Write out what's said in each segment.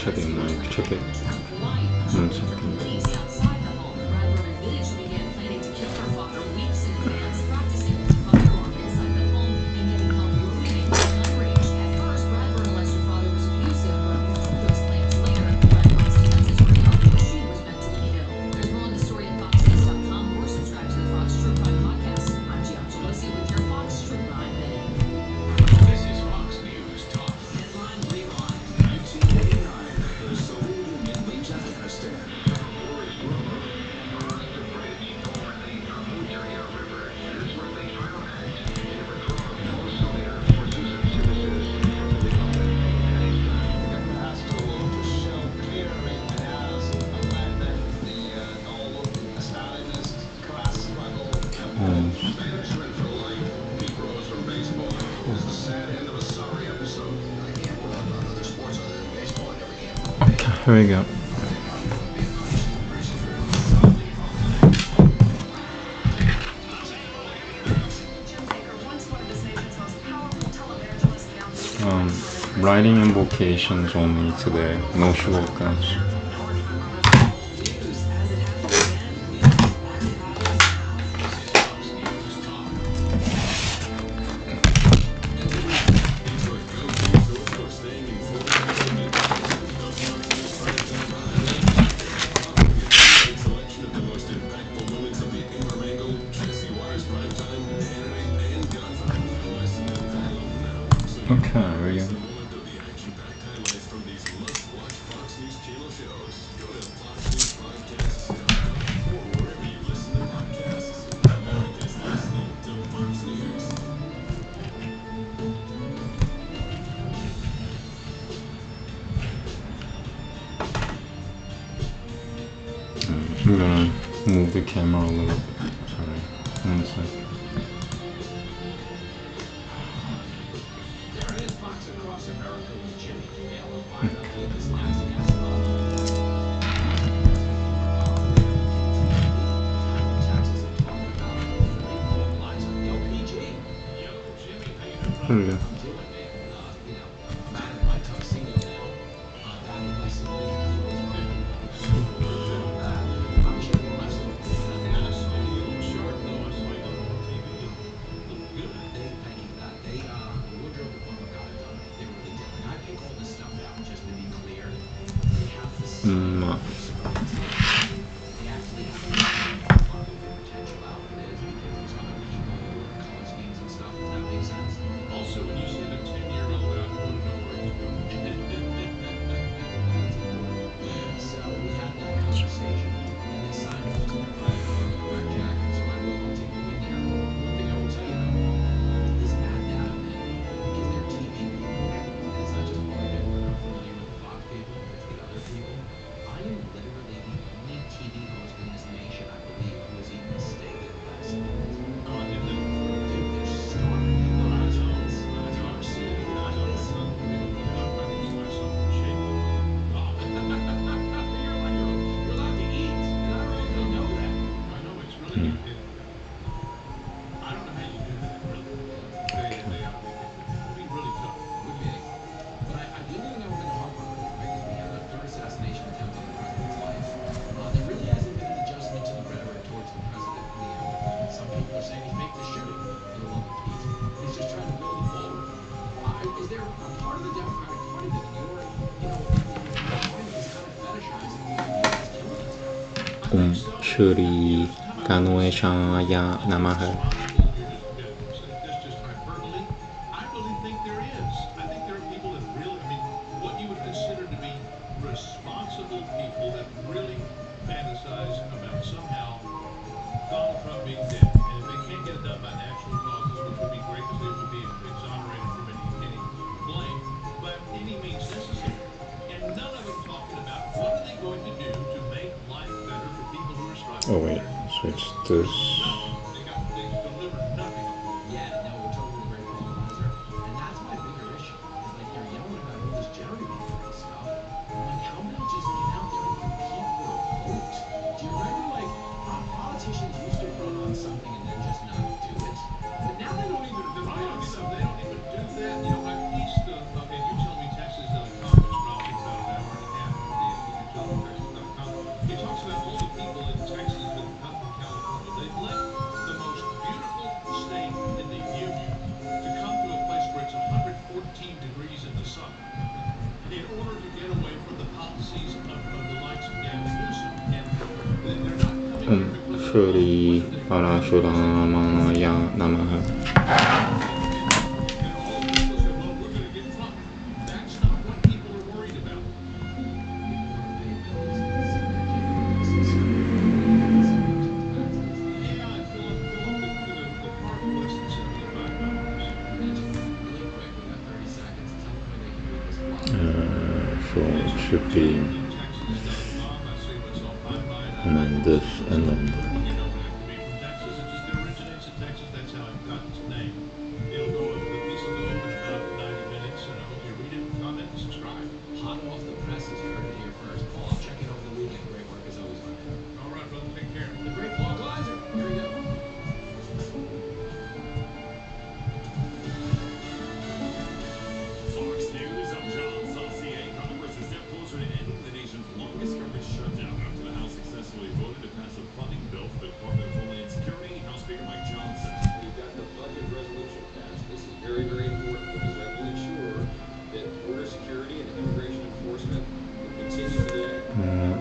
check it, Mike. Check it. One second. Here we go. Writing invocations only today, no shlokas. Okay, here we go. I'm gonna move the camera a little bit. Sorry, one second. Here we go. Shri Ganesha Namaha. Oh wait, switch this. Shri Parashuramaya Namaha. So it should be, and then this, and then that.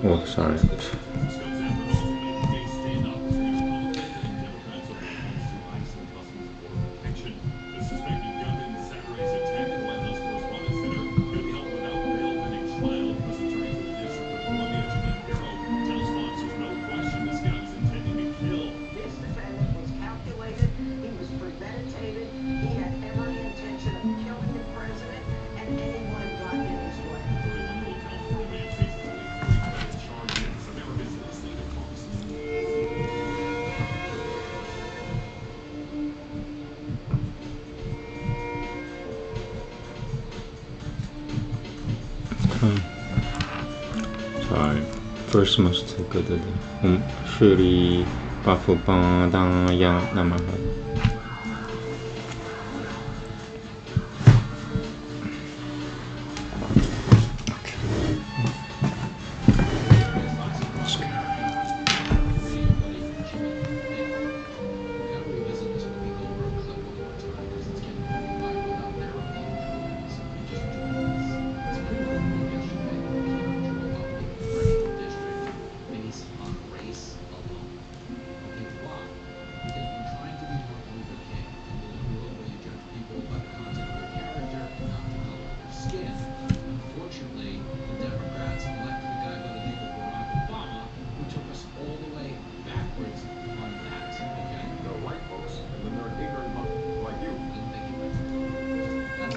Oh, sorry. Sorry. First must take a little. Shri Pafupadaya Namaha.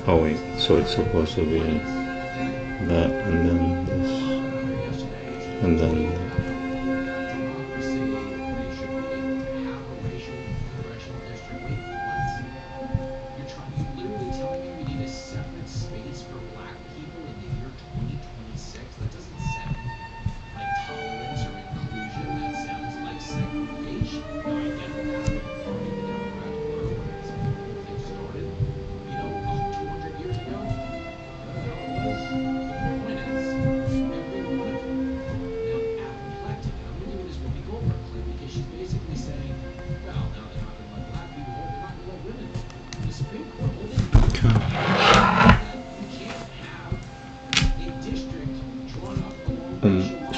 Oh wait, so it's supposed to be that, and then this, and then that.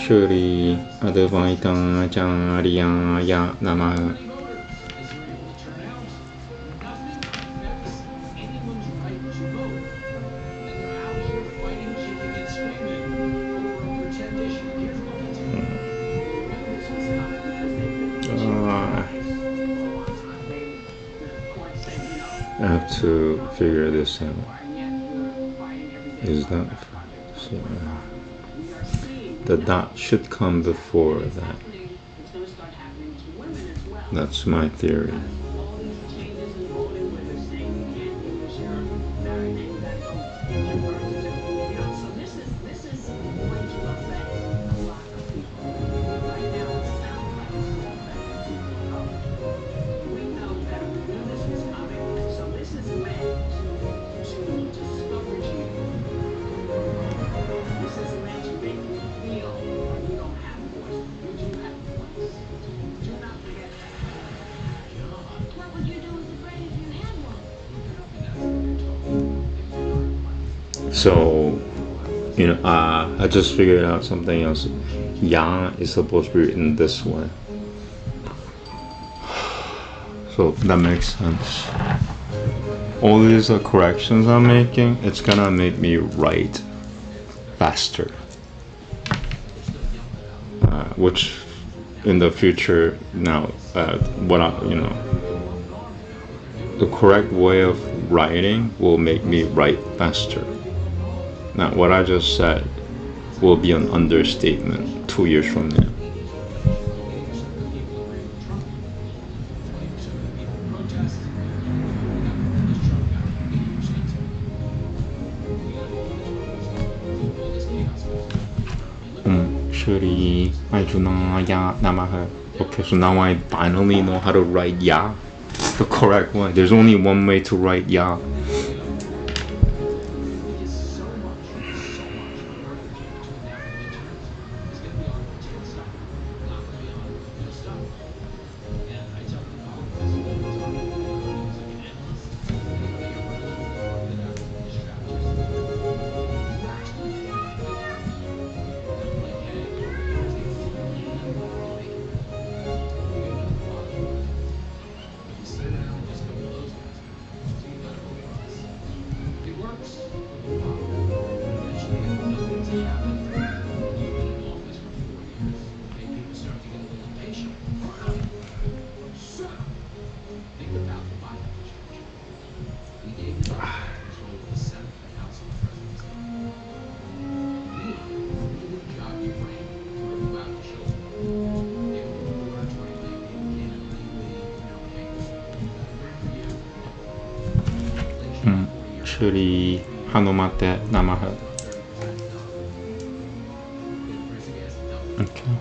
Shri Advaita Acharya Namaha. I have to figure this out. Is that so? The dot should come before that. That's my theory. So, I just figured out something else. Ya is supposed to be written this way. So that makes sense. All these corrections I'm making, it's gonna make me write faster. Which in the future now, the correct way of writing will make me write faster. Now, what I just said will be an understatement 2 years from now. Shri Arjunaya Namaha. Okay, so now I finally know how to write Ya the correct way. There's only one way to write Ya. Shri Hanumate Namaha. Okay.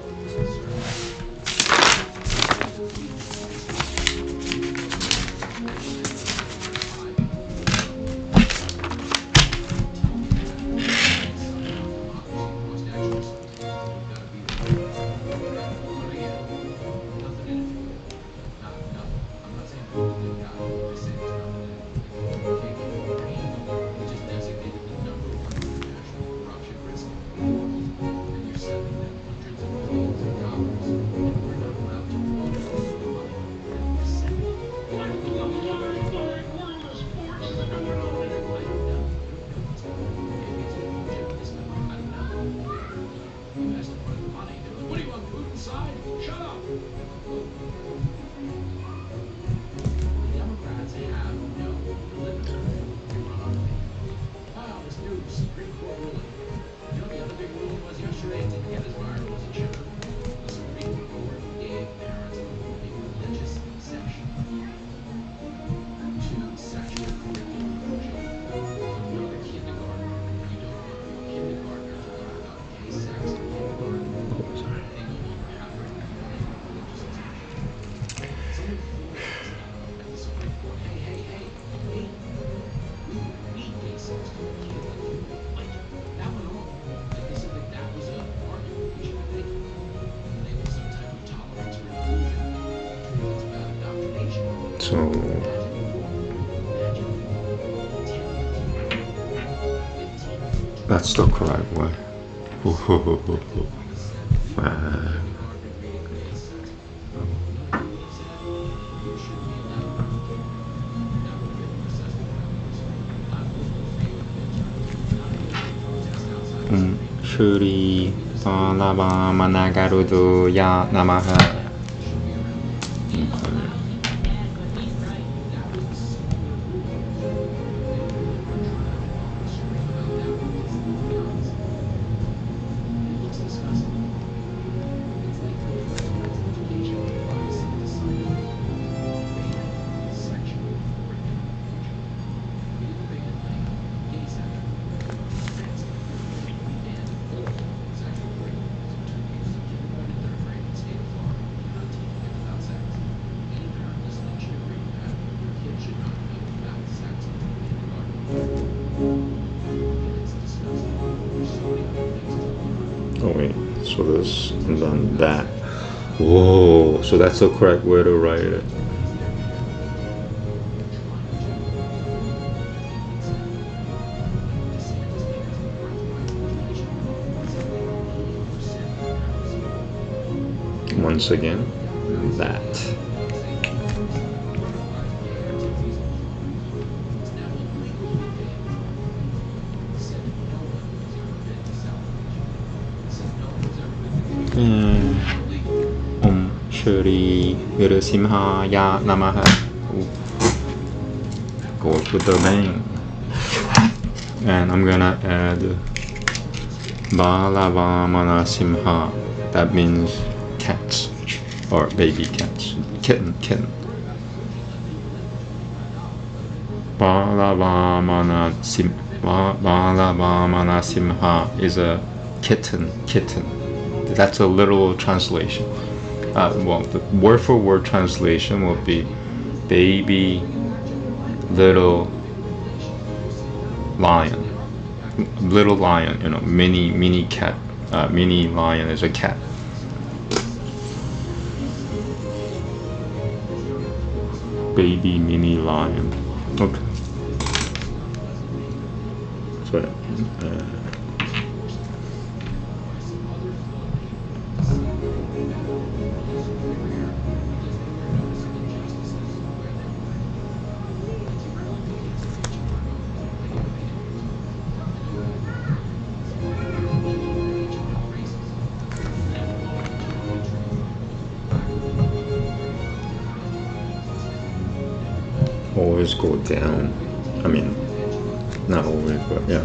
So that's the correct way. Shri Palava Managarudu Ya Namaha. Oh wait, so this and then that. Whoa, so that's the correct way to write it. Once again, that. And Shri Nrsimhaya Namaha. Goes with the bang. And I'm gonna add Balavamana Simha. That means cats or baby cats. Kitten. Balavamana Simha is a kitten. That's a literal translation. Well, the word for word translation will be baby little lion. Little lion, mini cat. Mini lion is a cat. Baby mini lion. Okay. So, always go down. I mean, not always, but yeah.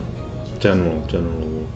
General rule.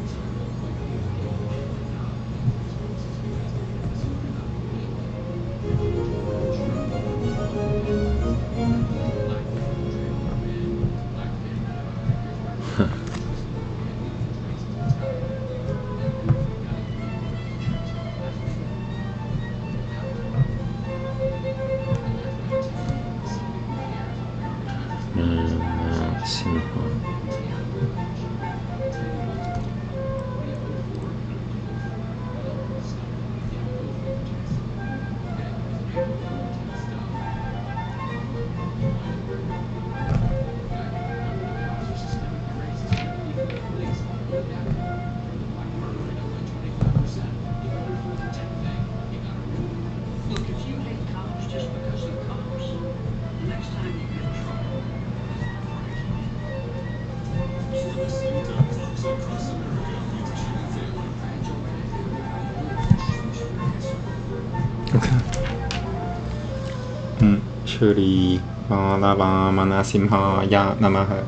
Shri Balavamana Simhaya Namaha.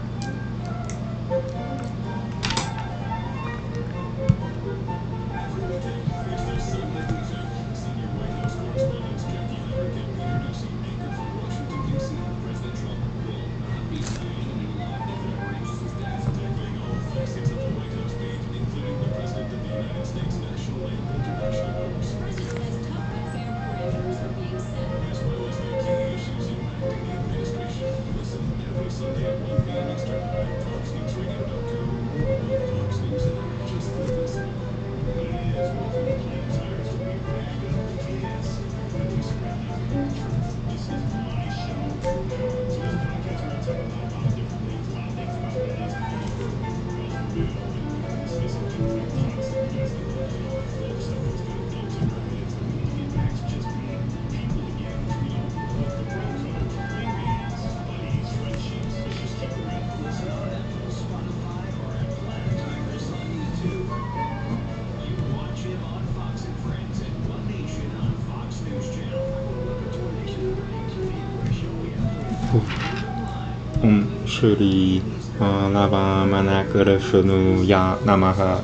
Shri Balavamana Karashanuya Namaha.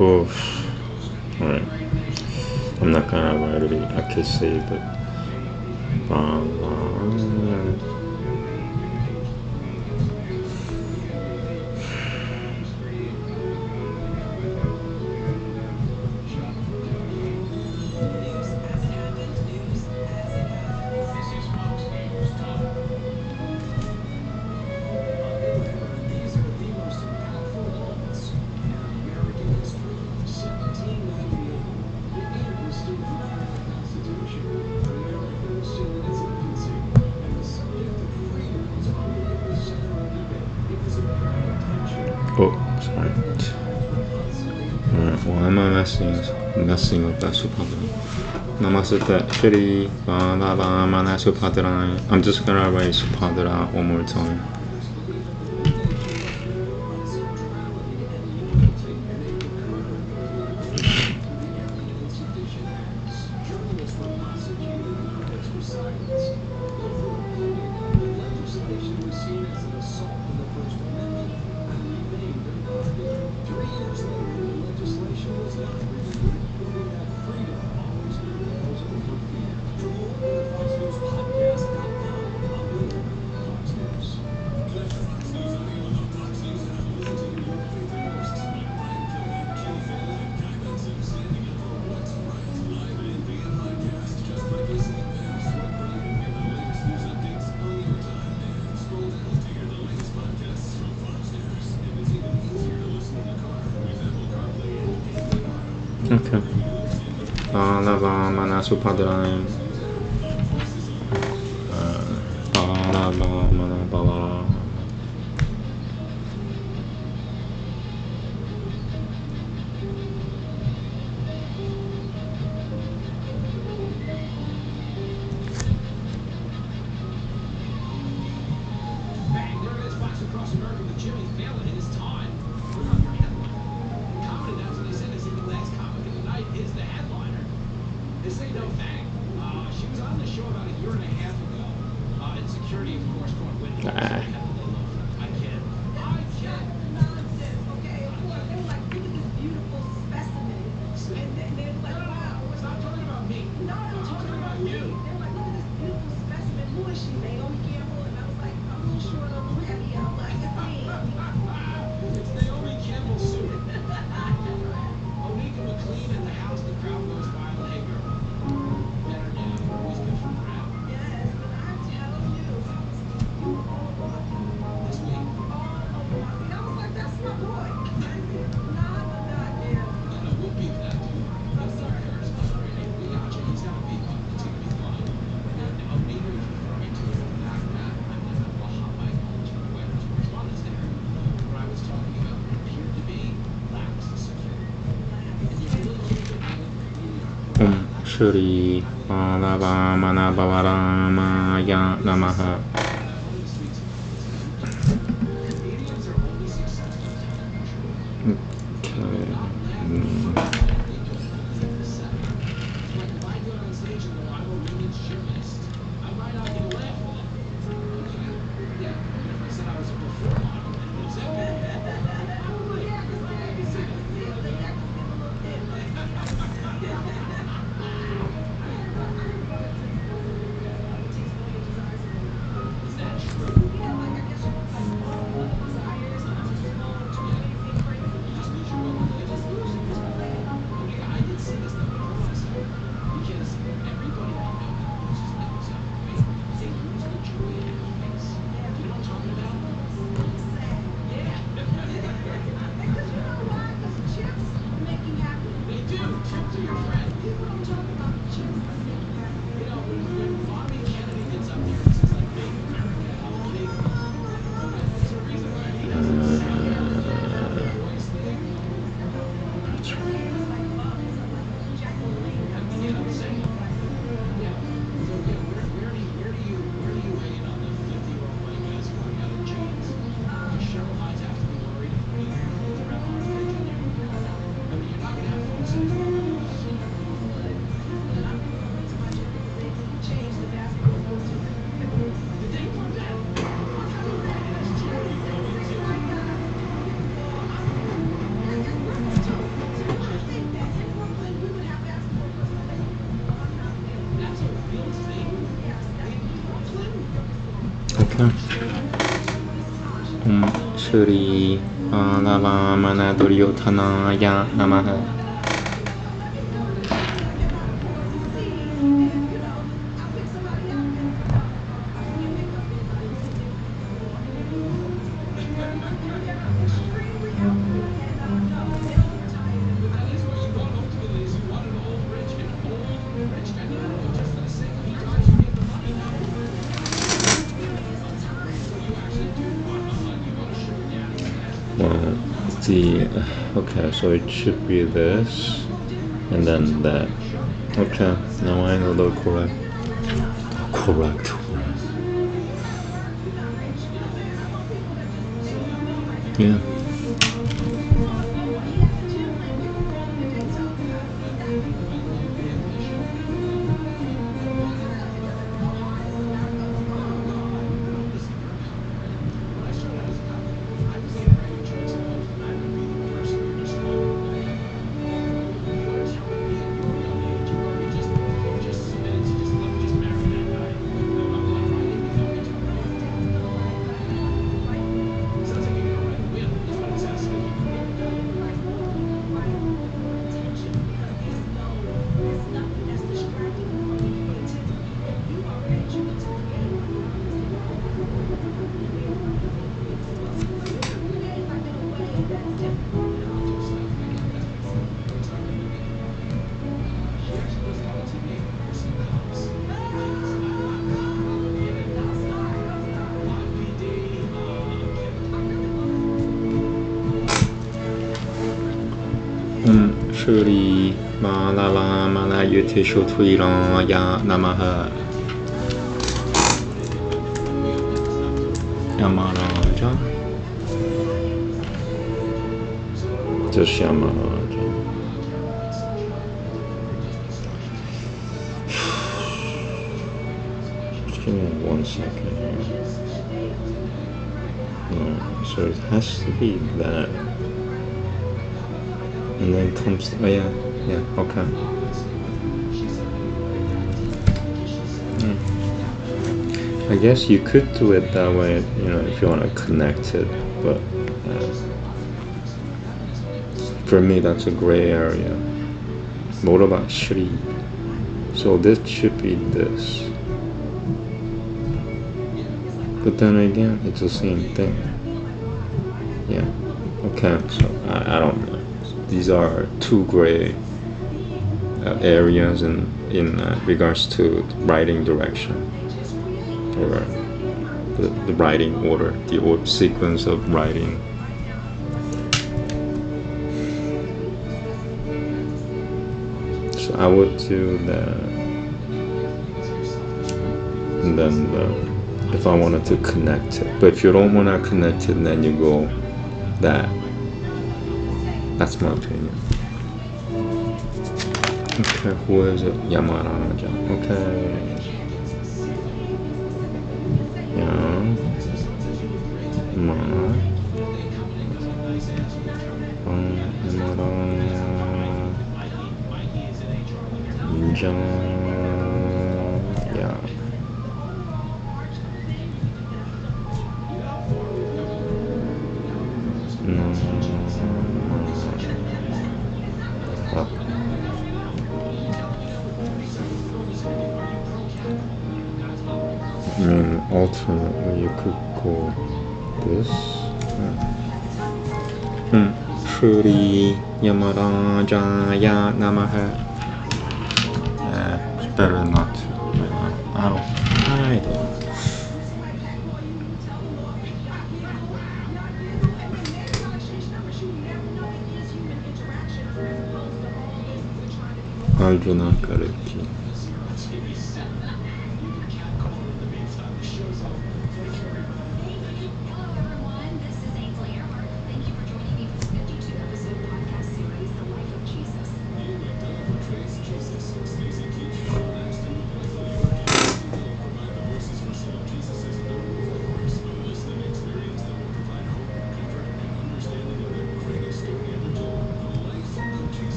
Oof. Alright. I'm not gonna write it. I could say it, but messing with that Subhadra. Namaste Shri Mana Subhadra. I'm just gonna write Subhadra one more time. Okay. Balava Manasupadram. Balava Manabala. Shri Balava Manabhavaramaya Namaha. Shri Balava Manaduryotanaya Namaha. Okay, so it should be this. and then that. Okay, now I know the correct. Correct. Yeah. Shri Malala Malayute Shotviraya Namaha. Yamaraja. Just Yamaraja. Just give me 1 second here. No, so it has to be that. And then comes, oh yeah, okay. I guess you could do it that way, if you want to connect it, but for me that's a gray area. What about Shri? So this should be this. But then again, it's the same thing. Yeah, okay, so I don't know. These are two gray areas in regards to writing direction, or the writing order, the sequence of writing. So I would do that, and then if I wanted to connect it. But if you don't want to connect it, then you go that. That's my opinion. Okay, who is it? Yamaraja. Okay. Alternately, you could go this. Shri Yamarajaya Namaha. It's better not to. I don't. Arjuna Kariki.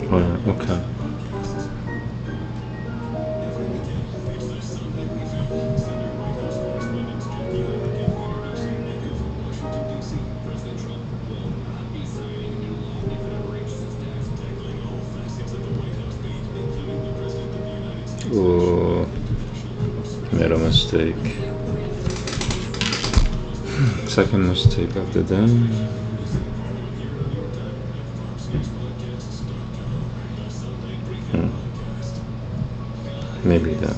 Oh yeah, okay. Oh, made a mistake. Second mistake of the day. Maybe that.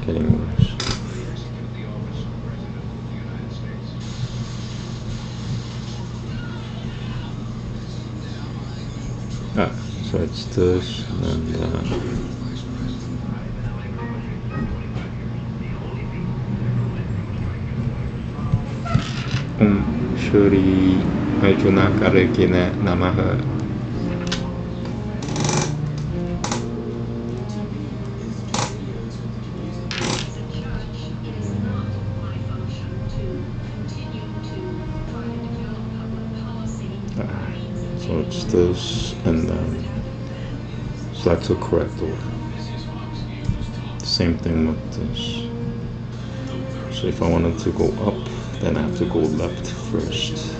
getting worse. So it's this, and Shri Arjuna Karikine Namaha. So it's this, and so that's a correct order. Same thing with this. So if I wanted to go up, then I have to go left first.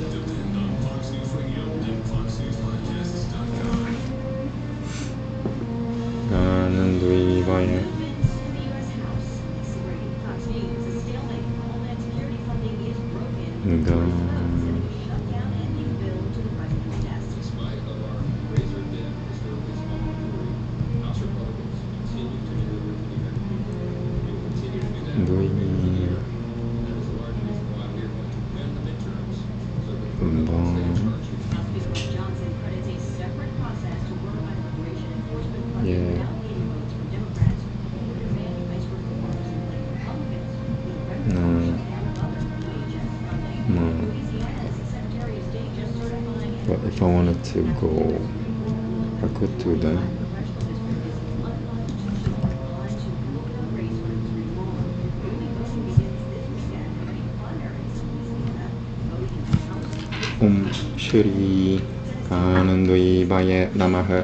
But if I wanted to go, I could do that. Shri Anandvaya Namaha.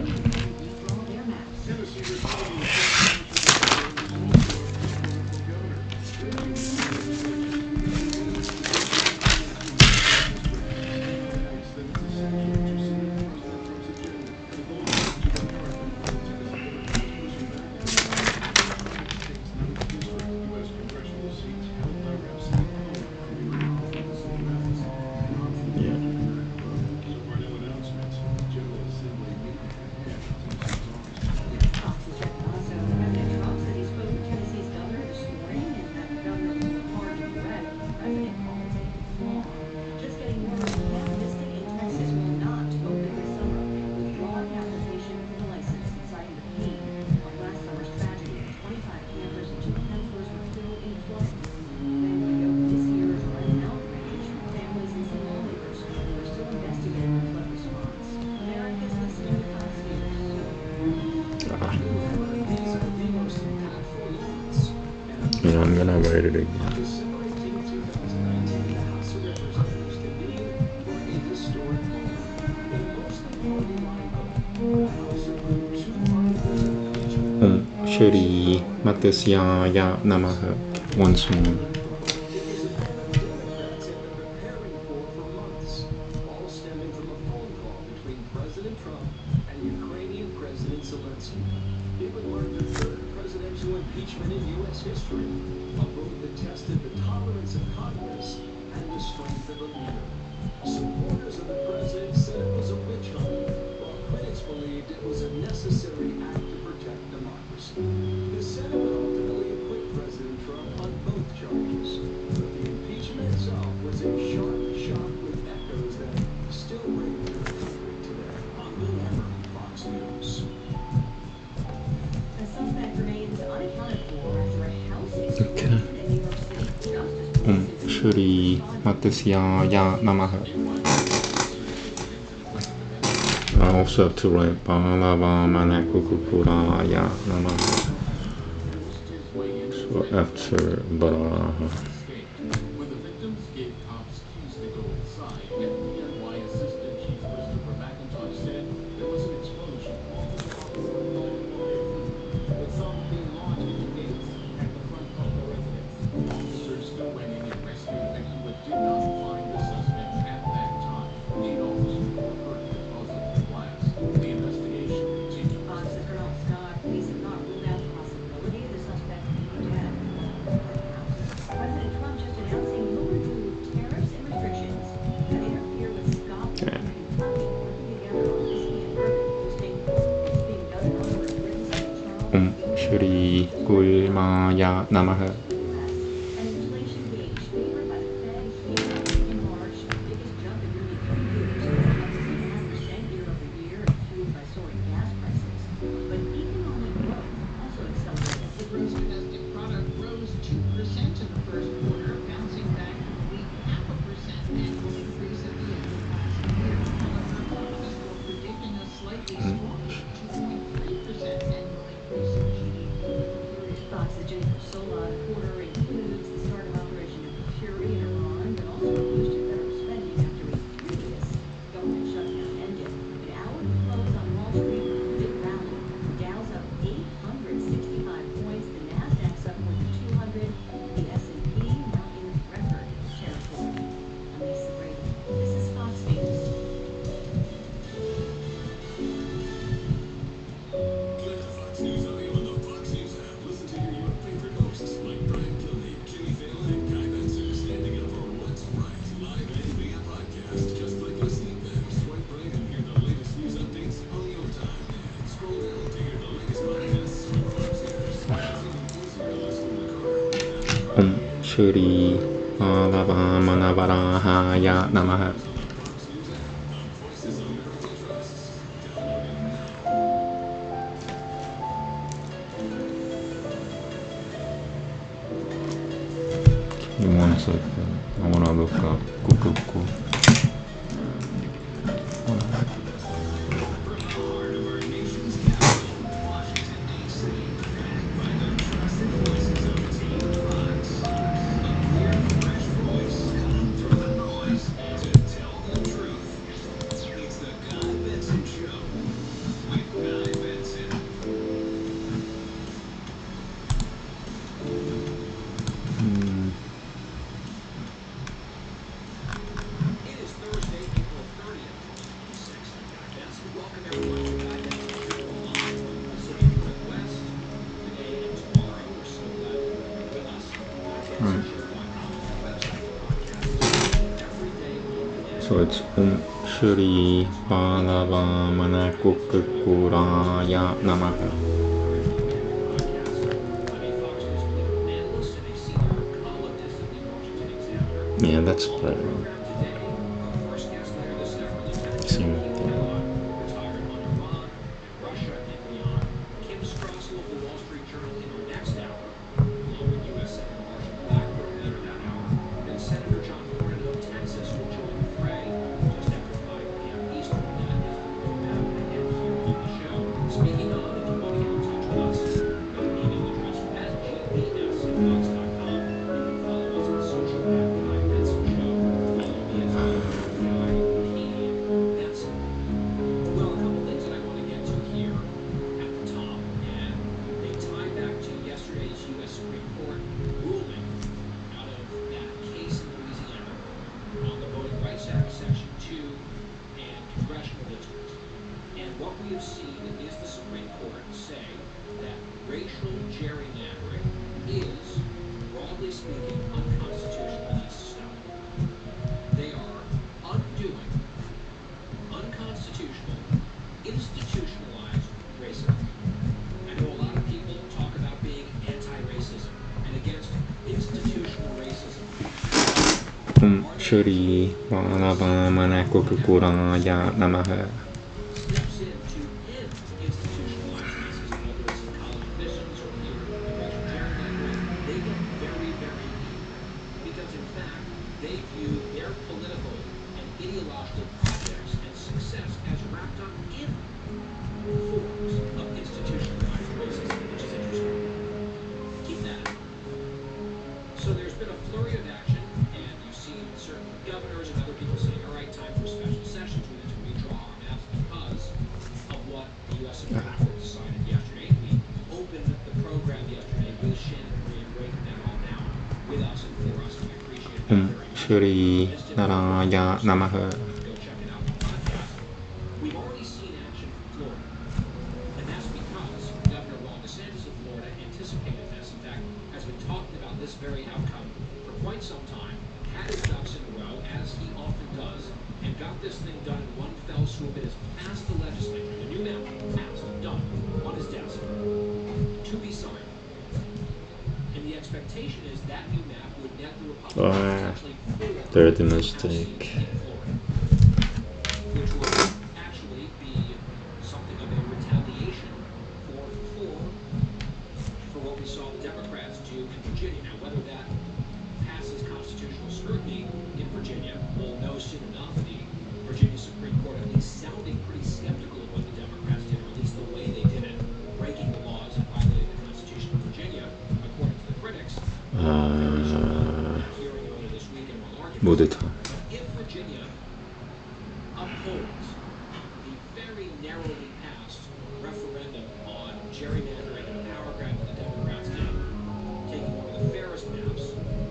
I'm gonna write it again. Shri Matyasyaya Namaha. Once more. Impeachment in U.S. history, a vote that tested the tolerance of Congress and the strength of a leader. Supporters of the president said it was a witch hunt, while critics believed it was a necessary act to protect democracy. The Senate would ultimately acquit President Trump on both charges, but the impeachment itself was a sharp shock with echoes that still ring through the country today. On Bill Emmer, Fox News. The suspect remains unaccounted for after a house explosion in New York City. Justice Shri Matyasyaya Namaha. I also have to write Balava Manakukupuraya Namaha. So after Baraha. When the victims gave cops keys to go inside, FDNY Assistant Chief Christopher McIntosh said there was an explosion. With some being launched into gates at the front of the residence. Officers still went in and rescued the victim, but did not find the suspect at that time. 8 officers were hurt because of the blast. The investigation continues. Officer Colonel Scott, police have not ruled out the possibility of the suspect being dead in the White House. President Trump just announcing he'll remove tariffs and restrictions that interfere with Scotland and Kentucky working together on whiskey and bourbon, boasting it's being done in honor of Britain's King Charles Om Shri Gurmaya Namaha. An inflation gauge favored by the Fed here in March, the biggest jump in nearly 3 years, up 2.5% year over year and fueled by soaring gas prices. But economic growth also accelerated. Gross domestic product rose 2% in the first quarter, bouncing back from a weak 0.5% annual increase at the end of last year. However, economists were predicting a slightly stronger 2.3% annual increase in GDP for the period. Oxygen for Sola, the quarter includes the start of Operation Nuclear Fury in Iran, but also a boost to federal spending after a previous government shutdown ended. But hourly close on Wall Street with a big rally. The Dow's up 865 points, the Nasdaq's up more than 200, the S&P now in record territory. I'm Lisa Brady. This is Fox News. Get the Fox News audio on the Fox News app. Listen to your favorite hosts like Brian Kilmeade, Jimmy Fallon, and Guy Benson standing up for what's right live and via podcast. Just click listen, then swipe right and hear the latest news updates on your time. And scroll down to hear the latest podcasts from Fox News. It's even easier to listen in the car. Om Shri Malabamanavaraha Namaha. On the Fox News app, the voices America trusts. Download it now. You want to say I want to look up Google. From the heart of our nation's capital, Washington, D.C., backed by the trusted voices of Team Fox. A clear, fresh voice cutting through the noise to tell the truth. It's the Guy Benson Show with Guy Benson. It is Thursday, April 30th, 2026. I'm Guy Benson. Welcome everyone to Guy Benson Show Live from the Pacific Northwest. Today and tomorrow, we're so glad that you're with us. GuyBensonShow.com is our website for podcasts every day on demand. So it's Om Shri Malabamanavaraha Namaha. Yeah, that's better. Same with that. Kim Strassel of the Wall Street Journal in our next hour, along with U.S. Senator Marshall Blackburn later that hour. Then Senator John Cornyn of Texas will join the fray just after 5 p.m. Eastern. That is the roadmap ahead here on the show. Speaking of, if you want to get in touch with us, go to email address sgbs@fox.com. You can follow us on social at Guy Benson Show. Follow me as well, Guy P. Benson. Well, a couple things that I want to get to here at the top, and they tie back to yesterday's U.S. Supreme Court ruling out of that case in Louisiana on the Voting Rights Act, Section 2, and congressional districts. And what we have seen is the Supreme Court say that racial gerrymandering is, broadly speaking, unconstitutional and needs to stop. They are undoing unconstitutional, institutionalized racism. I know a lot of people talk about being anti-racism and against institutional racism. Om Shri Malabamanavaraha Namaha. Steps in to end institutionalized racism, whether it's in college admissions or here in racial gerrymandering, they get very, very deep. Because in fact, they view their political and ideological projects and success as wrapped up in forms of institutionalized racism, which is interesting. Keep that in mind. So there's been a flurry of action, and you've seen certain governors and other people saying, all right, time for special sessions. We need to redraw our maps because of what the U.S. Supreme Court decided yesterday. We opened the program yesterday with Shannon Marie and breaking that all down with us and for us. We appreciate that Om very much. Shri Narayana Namaha. Go check it out on the podcast. We've already seen action from Florida, and that's because Governor Ron DeSantis of Florida anticipated this. In fact, has been talking about this very outcome for quite some time, had his ducks in a row, as he often does, and got this thing done in one fell swoop. It has passed the legislature. The new map passed, done, on his desk. to be signed. And the expectation is that new map would net the Republicans Ah, potentially 4 third House mistake. seats in Florida, which would actually be something of a retaliation for what we saw the Democrats do in Virginia. Now, whether that passes constitutional scrutiny in Virginia, we'll know soon enough. The Virginia Supreme Court at least sounding pretty skeptical of what the Democrats did, or at least the way they did it, breaking the laws and violating the Constitution of Virginia, according to the critics. Hearing earlier this week and more arguments. 모두다. But if Virginia upholds the very narrowly passed referendum on gerrymandering and power grab that the Democrats did, taking one of the fairest maps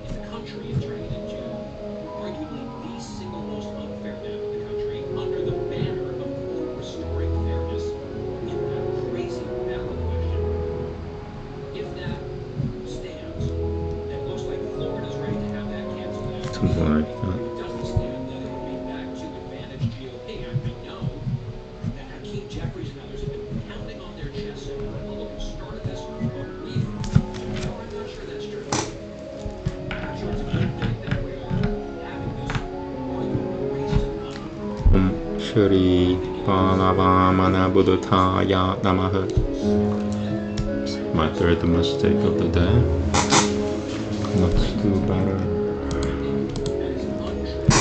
in the country and turning it into arguably the single most unfair map in the country, under the banner of quote restoring fairness in that crazy ballot question. If that stands, then it looks like Florida's ready to have that canceled out. Something like that. If it doesn't stand, then it would be back to advantage GOP. I know that Hakeem Jeffries and others have been pounding on their chests saying the Republicans started this a week. No, I'm not sure that's true. I'm not sure it's a good thing that we are having this arguable race to the bottom. Shri Bhalavamana Buddhaya Namaha. My third mistake of the day. Let's do better. That is untrue.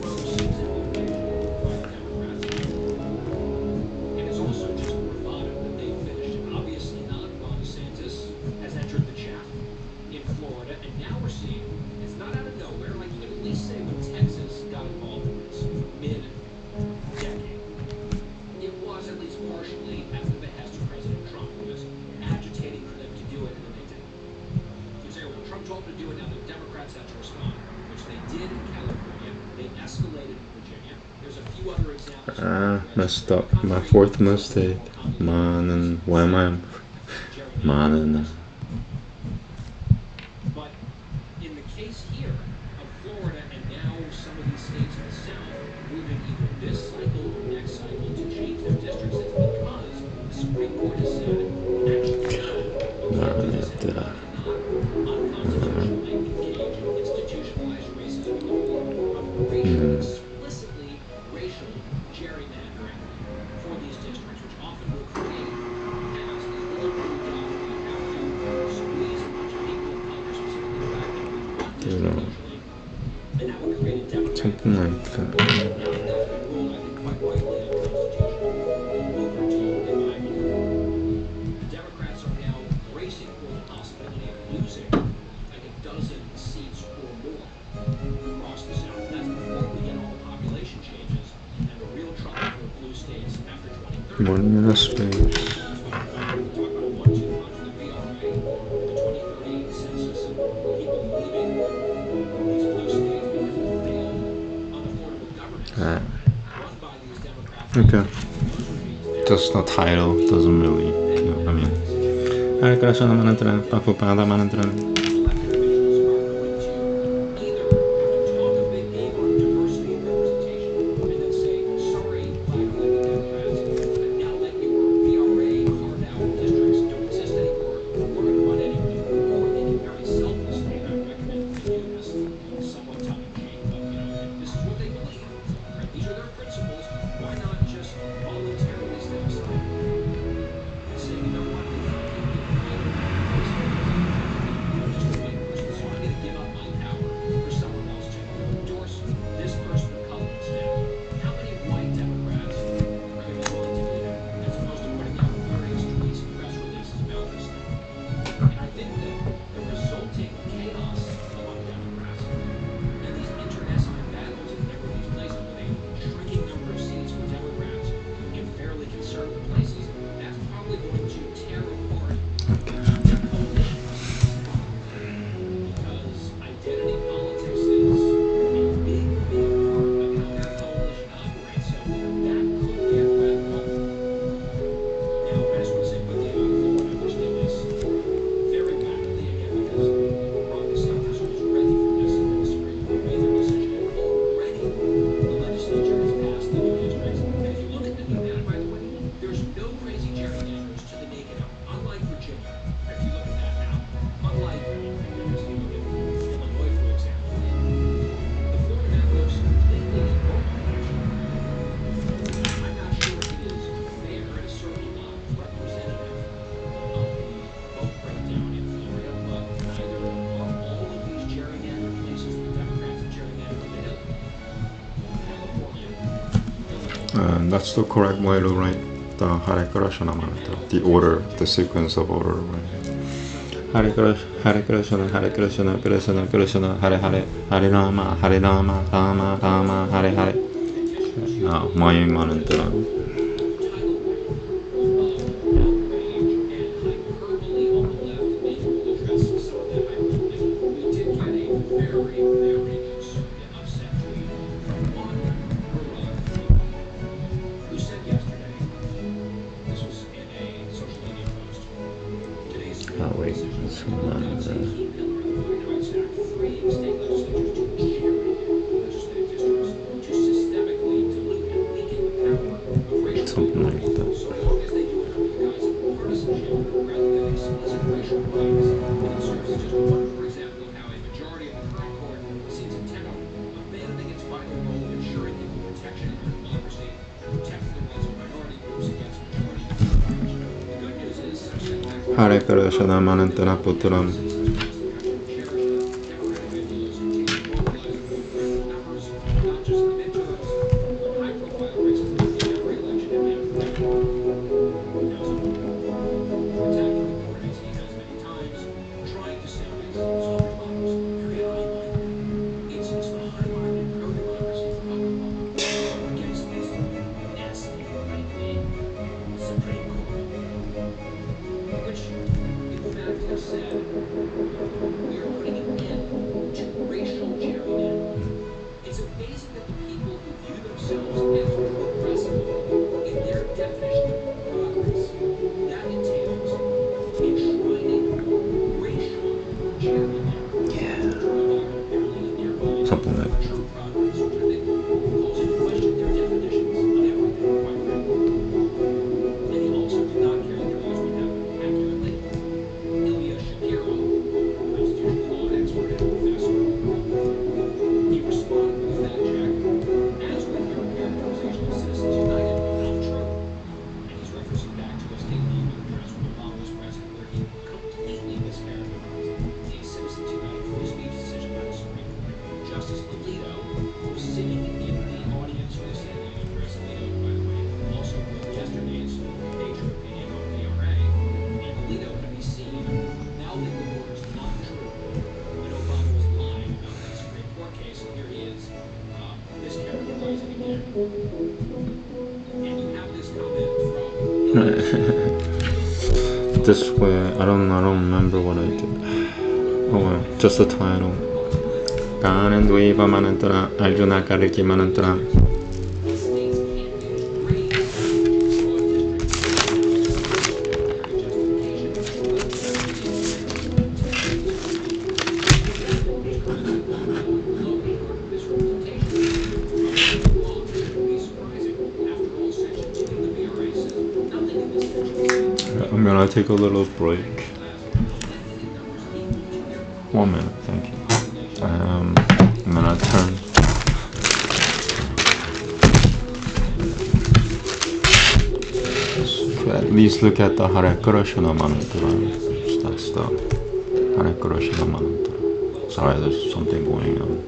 Gross simplification by the Democrats. And it's also just bravado that they finished. Obviously not. Ron DeSantis has entered the chaff in Florida, and now we're seeing it's not out of nowhere. Like you could at least say when Texas got involved in this mid-decade, it was at least partially at the behest of President Trump, who was agitating for them to do it, and then they didn't. You say, well, Trump told them to do it, now the Democrats have to respond, which they did in California. They escalated in Virginia. There's a few other examples. Messed up. My fourth mistake. Man, why am I? Man. But in the case here of Florida and now some of these states in the South moving either this cycle or next cycle to change their districts, it's because the Supreme Court has said, actually, no, you can't do this anymore. Unconstitutionally engage in institutionalized racism in the form of racial, explicitly racial gerrymandering for these districts, which often will create chaos. These little blue dots where you have to squeeze a bunch of people in Congress, specifically the fact that we want district usually, and that would create a Democratic Something like that. now that's been ruled, I think, quite rightly unconstitutional. Overdue, in my view. The Democrats are now bracing for the possibility of losing like a dozen seats or more across the South. And that's before we get all the population changes and the real trouble for blue states after 2030. Morning in a space. Talk about a 1-2 punch for the VRA, the 2030 census, and people leaving these blue states because of the failed unaffordable governance run by these Democrats. Okay. Just the title doesn't really, I mean. Hare Krishna Manantara, Prabhupada Manantara. Elected officials are going to either have to talk a big game on diversity and representation and then say, sorry, black-elected Democrats, but now that your VRA carved-out districts don't exist anymore, we're going to run anyway. Or they can very selflessly, and I recommend that they do this somewhat tongue-in-cheek, but this is what they believe. Right? These are their principles. Why not just voluntarily step aside and say, you know what, we can't keep doing it. And that's the correct way to write the Hare Krishna mantra. The order, the sequence of order, right? Hare Krishna, Hare Krishna, Krishna Krishna, Hare Hare, Hare Rama, Rama Rama, Hare Hare. 모임 많은 뜻은 something like that. Hare Krishna Manantana Putram. Something like that. This way, I don't remember what I did. Oh well, just the title. Kanandviva Manantara, Arjuna Kariki Manantara. I'm gonna take a little break. 1 minute, thank you. I'm gonna turn. So at least look at the Hare Krishna mantra. That's the Hare Krishna mantra. Sorry, there's something going on.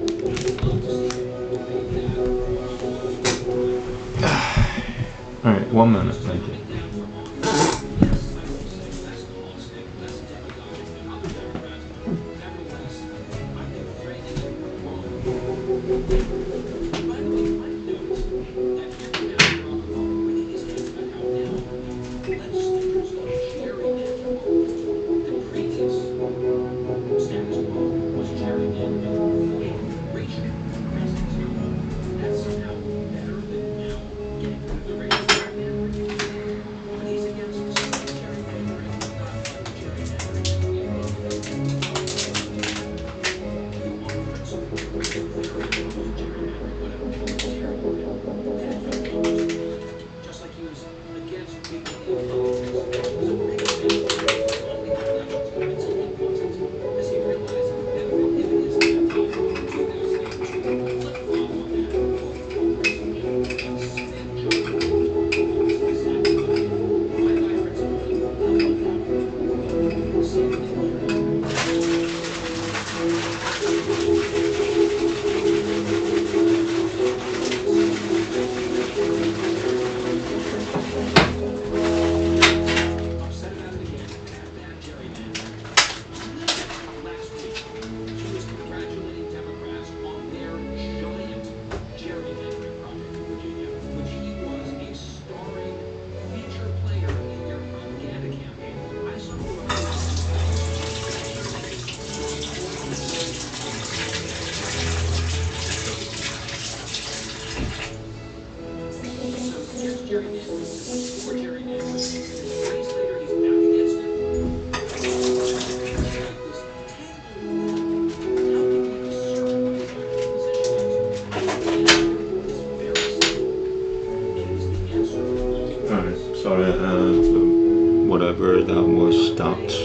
Alright, 1 minute, thank you.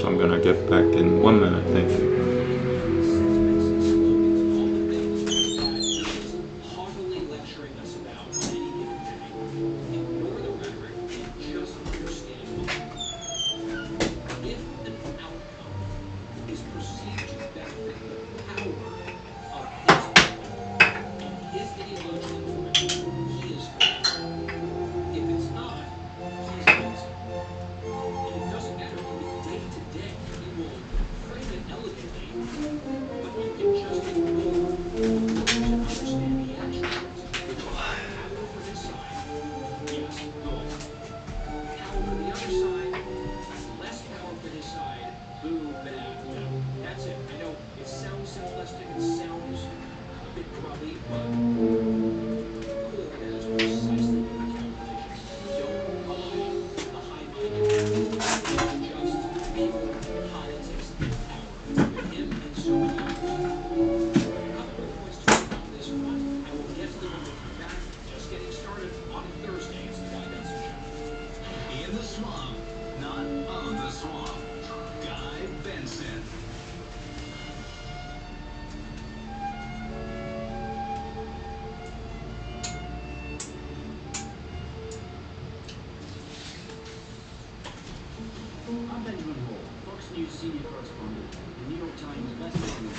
so I'm gonna get back in 1 minute. Thank you. Haughtily lecturing us about on any given day. Ignore the rhetoric and just understand what we mean. If an outcome is perceived to benefit the power of his people and his ideological direction, he is for it. If it's not, he's against it. And it doesn't matter, day to day, he will frame it elegantly, but you can just ignore the word to understand the attributes, which is power for his side. Yes, good. Power for the other side, less power for his side, boo, bad. That's it. I know it sounds simplistic, it sounds a bit grubby, but that is precisely what the calculation is. Don't buy the high-minded narrative. It's just pure politics and power with him and so many others. A couple more points to make on this front. I will get to them when we come back. Just getting started on Thursday. It's the Guy Benson Show. In the swamp, not of the swamp. Guy Benson. I'm Benjamin Hall, Fox News senior correspondent, the New York Times bestselling,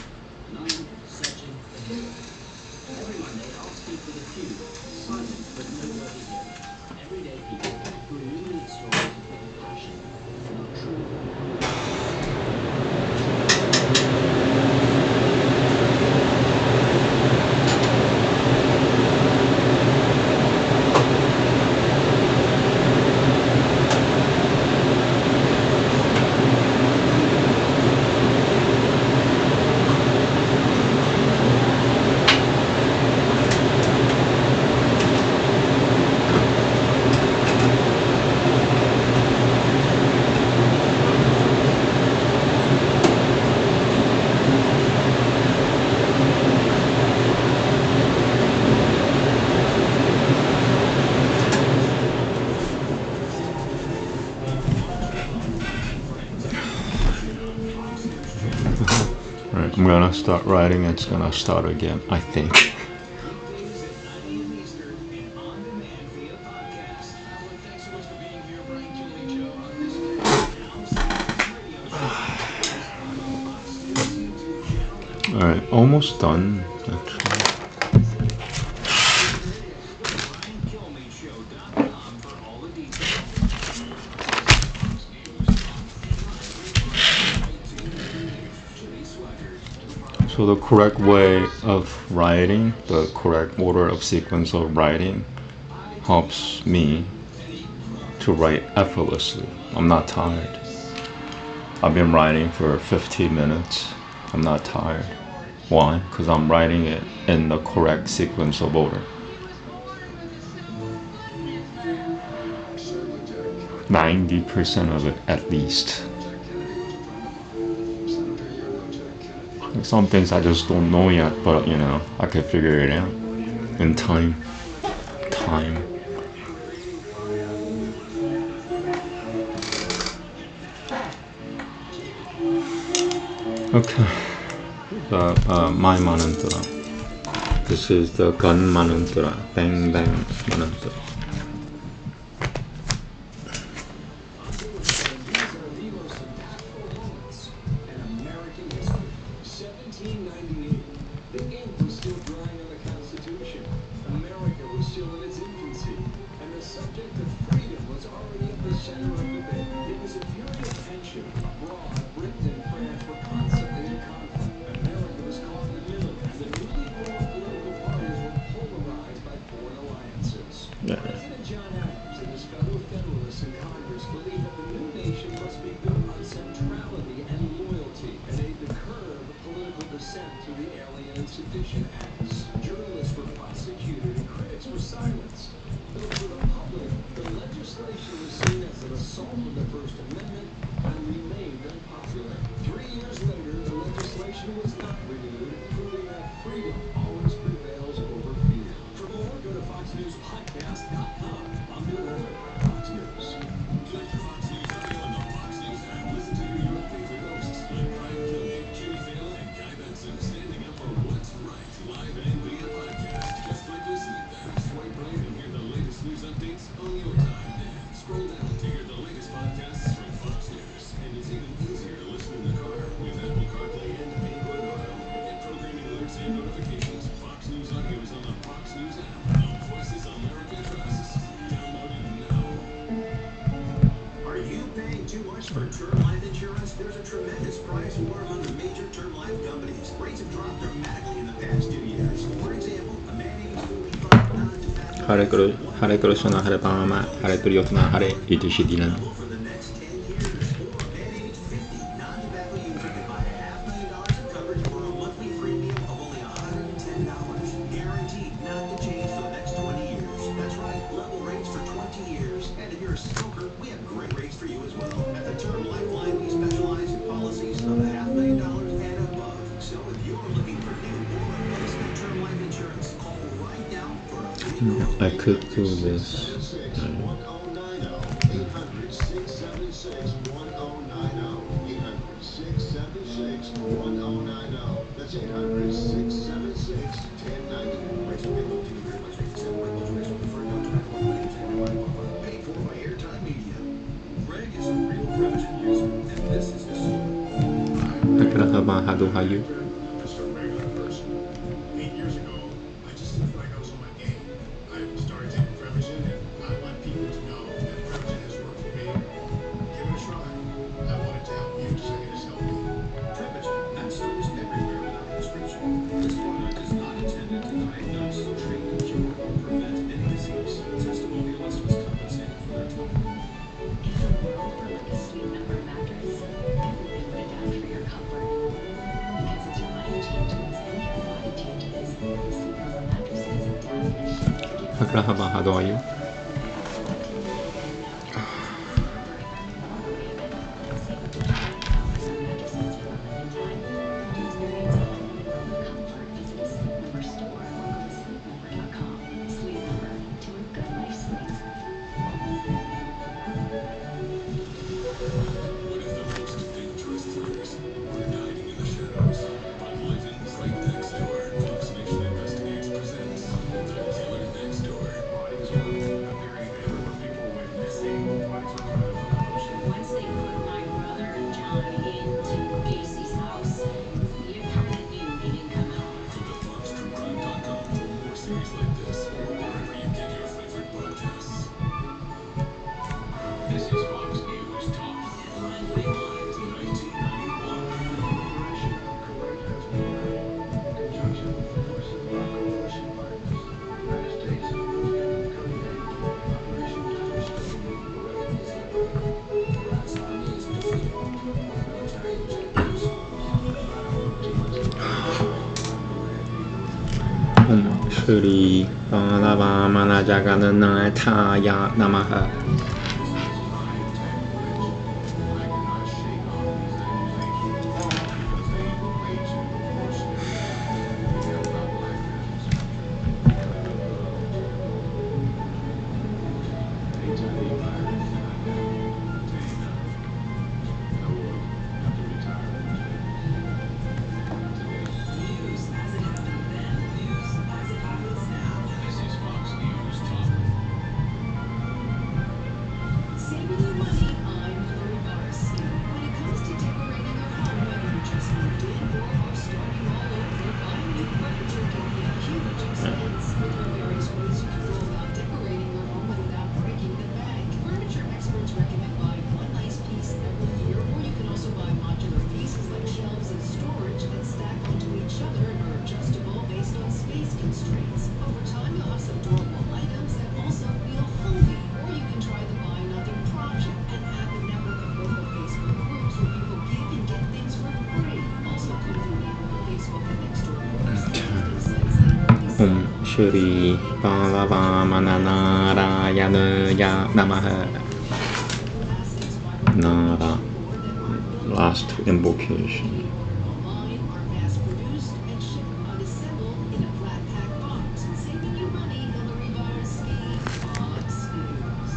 and I'm searching for heroes. Every Monday, I'll speak with a few silent but noteworthy heroes, everyday people who illuminate stories of hidden passion and are true. Alright, I'm gonna start writing. It's gonna start again, I think. Weekdays at 9 a.m. Eastern and on demand via podcast. Alan, thanks so much for being here. Brian Killing Show on this radio show. On the Fox News YouTube channel. Alright, almost done, actually. BrianKilmeShow.com for all the details. So the correct way of writing, the correct order of sequence of writing helps me to write effortlessly. I'm not tired. I've been writing for 15 minutes. I'm not tired. Why? Because I'm writing it in the correct sequence of order. 90% of it at least. Some things I just don't know yet, but you know, I could figure it out in time. Okay. The my mantra. This is the gun mantra. Bang bang mantra. Yeah. Guess we're among the major term life companies. Rates have dropped dramatically in the past 2 years. For example, Āmēn 45 non-defined ハレクロハレクロショナハレパーマハレクリオトナハレイトシディナ for the next 10 years. Or Āmēn 50 non-tobacco user can buy $500,000 of coverage for a monthly premium of only $110. Guaranteed not to change for the next 20 years. That's right, level rates for 20 years. And if you're a smoker, we have great rates for you as well. At the Term Lifeline, we specialize in policies of $500,000 and above. So if you're looking for new or replacement term life insurance, call right now for a free I could do this. 800-676-1090. That's 800-676-1090. Rates will continue very much. Except when those rates will prefer no tobacco claims and paid for by Airtime Media. Greg is a real Prevagen user, and this is his story. ハクラハバハドハユ I'm just a regular person. 8 years ago, I just didn't feel like I was on my game. I started taking Prevagen, and I want people to know that Prevagen has worked for me. Give it a try. I wanted to help you just like it has helped me. Prevagen, not stores everywhere without prescription. This product is not intended to diagnose, treat, cure, or prevent any disease. Testimonialists must compensate for their time. If the world were like a Sleep Number mattress, everything would adapt for your comfort. Because as your life changes and your body changes, Sleep Number mattresses adapt and shift to give ハクラハバハドハユ What if the most dangerous threats were hiding in the shadows? But living right next door. Fox Nation Investigates presents The Killer Next Door. Bodies were appearing everywhere. People went missing. Bodies were found in the ocean. Once they put my brother John into Casey's house, you kind of knew he didn't come out. Go to foxtruecrime.com for more series like this, or wherever you get your favorite podcasts. This is Fox News Talk. Lively Live 1991. Operation Kuwait has been in conjunction with forces of our coalition partners. The United States has given the code name Operation Destroy the refugees liberated. Iraq's army is defeated. Military objectives. オムシュリーバーラバーマナジャガナナタヤナマハ I cannot shake off these accusations because they relate to abortion. We have about black families. HIV virus, I will have to retire. News as it happened then, news as it happens now. This is Fox News Talk. Saving you money, I'm Hillary Bars. When it comes to decorating your home, whether you just moved in or are starting all over, buying new furniture can be a huge expense. There are various ways you can go about decorating your home without breaking the bank. Furniture experts recommend buying one nice piece every year, or you can also buy modular pieces like shelves and storage that stack onto each other and are adjustable based on space constraints. Over time, you'll have some durable items that also feel homey. Or you can try the Buy Nothing Project, an app and network of local Facebook groups where people give and get things for free. Also convenient with Facebook and Nextdoor groups and gifting sites like オムシュリーバーラバーマナナラヤヌヤナマハナラ last invocation Mine are mass-produced and shipped unassembled in a flat-pack box, saving you money. Hillary Bars, Fox News.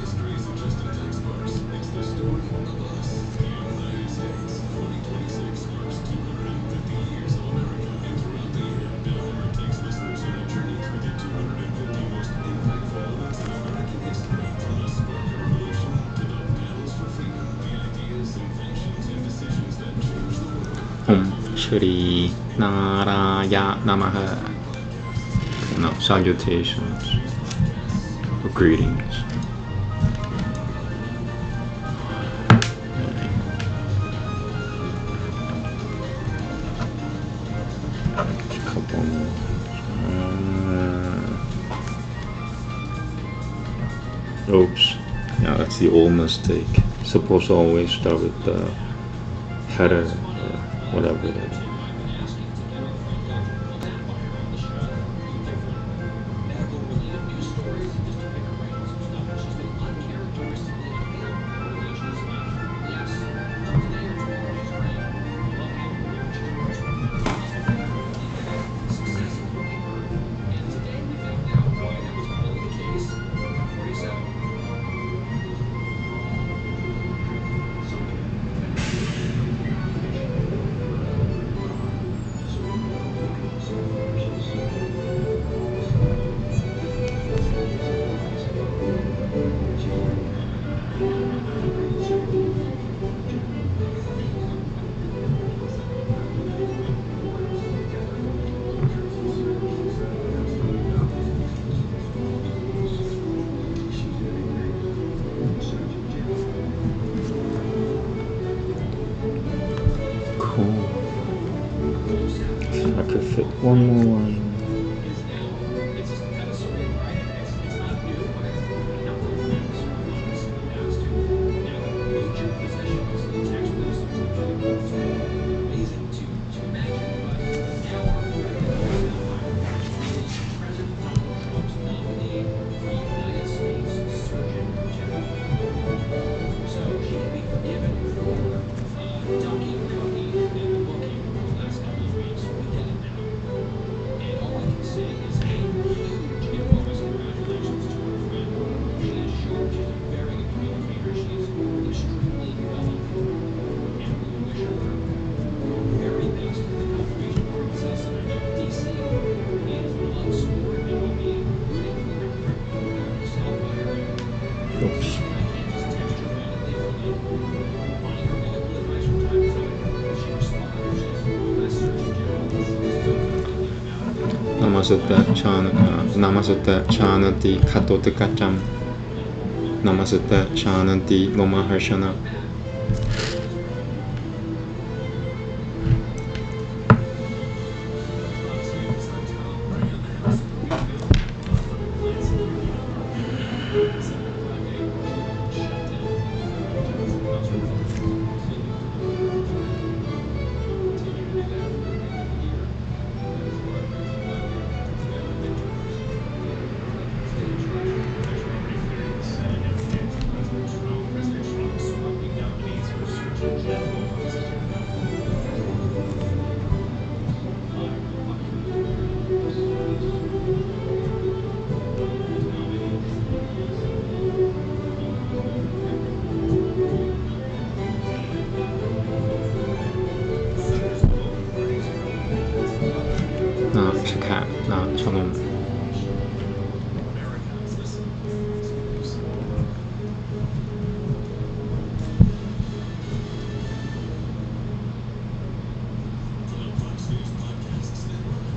History isn't just in textbooks, it's the story of us. The United States. 2026 marks 250 years of America, and throughout the year, Bill Howard takes listeners on a journey through the 250 most impactful moments in American history. From the spark revolution to the battles for freedom, the ideas, inventions, and decisions that changed the world. オムシュリーナラヤナマハ No, salutations or greetings. Oops. Yeah, that's the old mistake. Supposed to always start with the header or whatever it is. Asking to get our friend Dr. Colette Meyer on the show. We give her medical-related news stories and just to pick her brain on some stuff. And she's been uncharacteristically available for relations with, yes, today or tomorrow she's great. Love having her here. She's correspondent for Namaste. Success is booking her. And today we found out why that was probably the case. 47. Cool. I could fit one more one. Is now, it's just kind of surreal, right? It's not new, but a number of things are months in the past to now major positions in text message it's amazing to imagine, but now our friend is President Donald Trump's nominee for United States Surgeon General. So she can be forgiven for ducking, cooking, and booking over the last couple of weeks. We get it now. And all I can say is a huge enormous congratulations to our friend. She is sharp, she's a very good communicator, she's extremely well-informed, and we wish her the very best in the confirmation process. And I know DC is blood sport and will be rooting for Sapphire. Oops. I can't just text her randomly for like finding her medical advice from time to time. She responds, she's the Surgeon General. This is so thinking about it. Namaste Chanati Katotikacham. Namaste Chanati Loma Harshana. Shalom.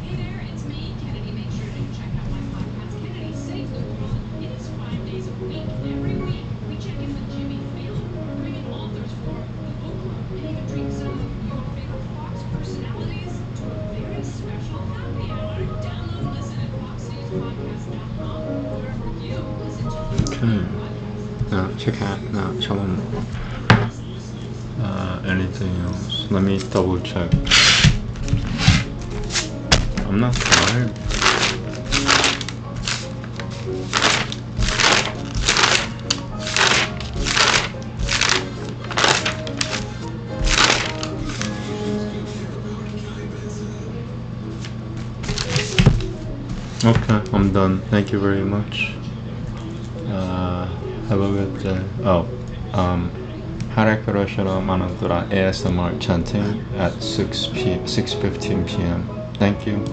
Hey there, it's me, Kennedy. Make sure to check out my podcast, Kennedy Save the World. It is 5 days a week. Every week, we check in with Jimmy Fallon, bringing authors for the book club, and even treat some of your favorite Fox personalities to a very special happy hour. Download and listen at foxnewspodcast.com, wherever you listen to your favorite podcasts. Check out Shalom. Anything else? Let me double check. I'm not tired. Okay, I'm done. Thank you very much. Have a good day. Hare Krishna Manantura ASMR chanting at 6:15 p.m. Thank you.